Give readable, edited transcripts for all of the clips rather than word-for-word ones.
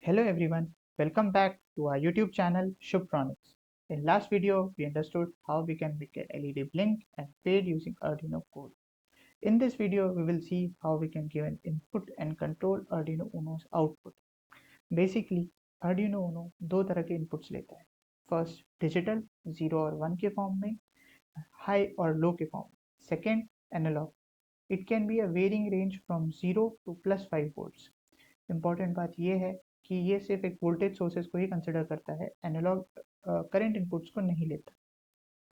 Hello everyone, welcome back to our YouTube channel Shubtronics. In last video, we understood how we can make an LED blink and fade using Arduino code. In this video, we will see how we can give an input and control Arduino Uno's output. Basically, Arduino Uno दो तरह के inputs लेता है. First, digital 0 और 1 के form में, high और low के form. Second, analog. It can be a varying range from 0 to plus 5 volts. Important बात यह है कि ये सिर्फ एक वोल्टेज सोर्सेज को ही कंसिडर करता है, एनालॉग करंट इनपुट्स को नहीं लेता।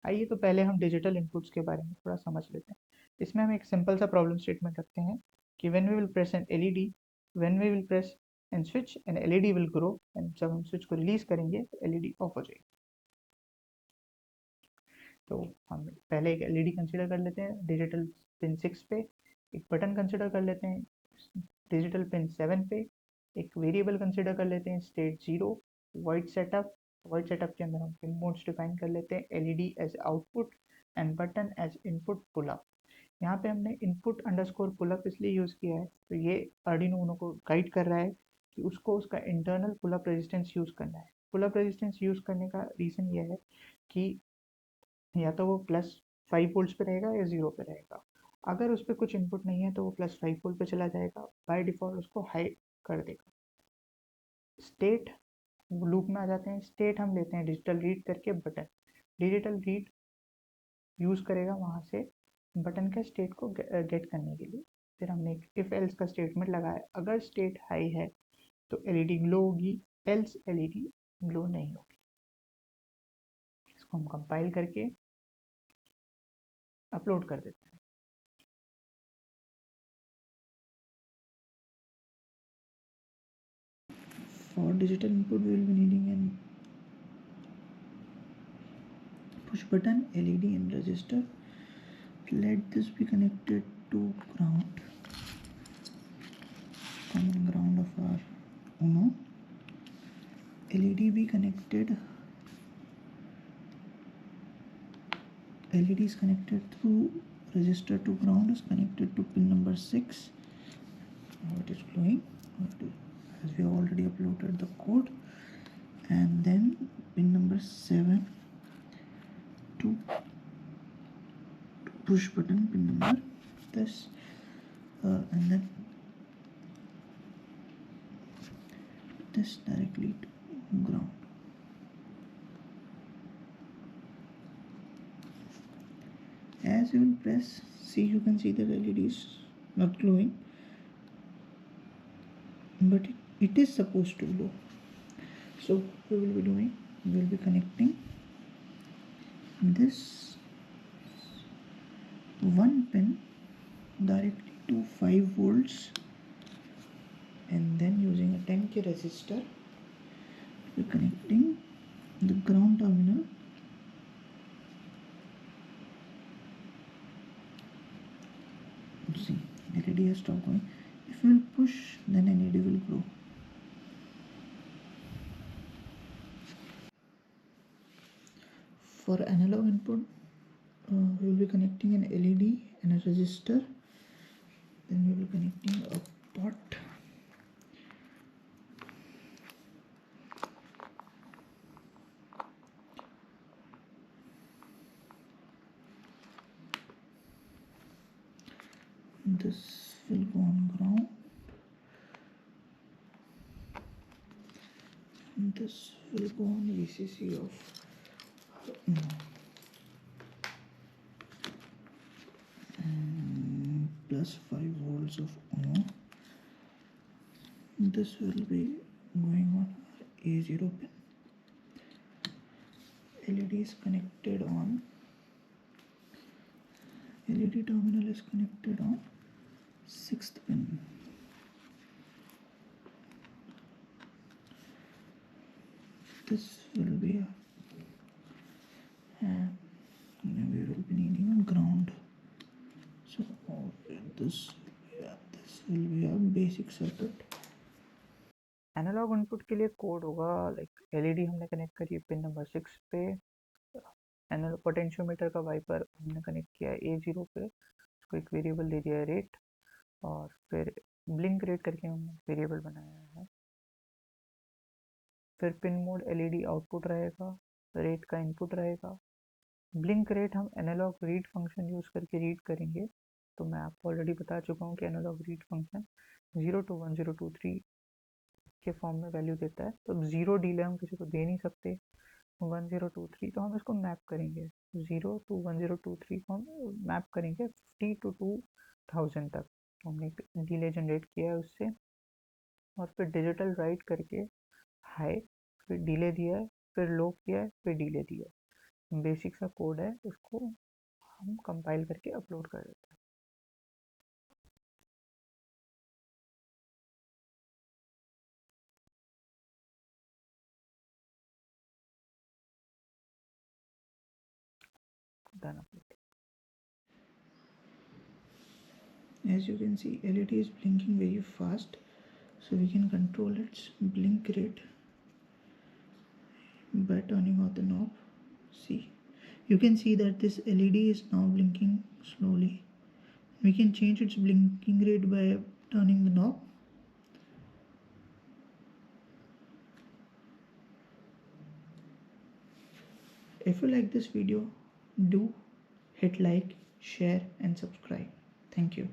आइए तो पहले हम डिजिटल इनपुट्स के बारे में थोड़ा समझ लेते हैं। इसमें हम एक सिंपल सा प्रॉब्लम स्टेटमेंट रखते हैं कि when we will press an LED, when we will press an switch an LED will grow, and जब हम स्विच को रिलीज करेंगे तो एलईडी ऑफ हो जाएगी। तो हम पहले एक एलईडी कंसिडर कर लेते हैं डिजिटल पिन 6 पे, एक बटन कंसिडर कर लेते हैं डिजिटल पिन 7 पे, एक वेरिएबल कंसिडर कर लेते हैं स्टेट 0, वॉइड सेटअप के अंदर हम पिन मोड्स डिफाइन कर लेते हैं LED as output and button as input pullup. यहाँ पे हमने इनपुट अंडरस्कोर पुलअप इसलिए यूज़ किया है तो ये आर्डिनो उनो को गाइड कर रहा है कि उसको उसका इंटरनल पुलअप रेजिस्टेंस यूज़ करना है। पुलअप रेजिस्टेंस यूज़ करने का रीज़न ये है कि या तो वो +5 वोल्ट्स पे रहेगा या 0 पे रहेगा। अगर उस पर कुछ इनपुट नहीं है तो वो +5 वोल्ट पे चला जाएगा, बाय डिफ़ॉल्ट उसको हाई कर देगा। स्टेट लूप में आ जाते हैं। स्टेट हम लेते हैं डिजिटल रीड करके बटन, डिजिटल रीड यूज़ करेगा वहाँ से बटन के स्टेट को गेट करने के लिए। फिर हमने एक इफ़ एल्स का स्टेटमेंट लगाया, अगर स्टेट हाई है तो एलईडी ग्लो होगी, एल्स एलईडी ग्लो नहीं होगी। इसको हम कंपाइल करके अपलोड कर देते हैं। For digital input, we will be needing an push button, LED and resistor. Let this be connected to ground, common ground of our Uno. LED be connected, LED is connected through resistor to ground, is connected to pin number 6. Now it is glowing as we have already uploaded the code, and then pin number 7 to push button pin number this, and then this directly to ground. As you will press, see, you can see the LED is not glowing, but it is supposed to glow. So what we will be doing, we will be connecting this one pin directly to 5 volts, and then using a 10k resistor we are connecting the ground terminal see LED has stopped going. If we will push, then LED will glow. For analog input, we will be connecting an LED and a resistor, then we will be connecting a pot, this will go on ground, and this will go on VCC of +5 volts of Uno. This will be going on A0 pin. LED is connected on, LED terminal is connected on 6th pin. This will be and we will be needing a ground. So this will be a basic circuit. Analog input के लिए code होगा like LED हमने connect करी है pin number 6 पे, analogue potentiometer का wiper हमने connect किया है A0 पे, उसको एक वेरिएबल दे दिया है रेट, और फिर ब्लिंक रेट करके हमने वेरिएबल बनाया है। फिर पिन मोड LED आउटपुट रहेगा, रेट का इनपुट रहेगा। ब्लिंक रेट हम एनालॉग रीड फंक्शन यूज़ करके रीड करेंगे। तो मैं आपको ऑलरेडी बता चुका हूँ कि एनालॉग रीड फंक्शन 0 to 1023 के फॉर्म में वैल्यू देता है। तो 0 डिले हम किसी को दे नहीं सकते, 1023 तो हम इसको मैप करेंगे, 0 to 1023 को हम मैप करेंगे 50 to 2000 तक। तो हमने डिले जनरेट किया है उससे, और फिर डिजिटल राइट करके हाई, फिर डिले दिया है, फिर लो किया है, फिर डिले दिया है। बेसिक सा कोड है, उसको हम कंपाइल करके अपलोड कर देते हैं। Done upload. As you can see, LED is blinking very fast, so we can control its blink rate by turning off the knob. See, you can see that this LED is now blinking slowly. We can change its blinking rate by turning the knob. If you like this video, do hit like, share and subscribe. Thank you.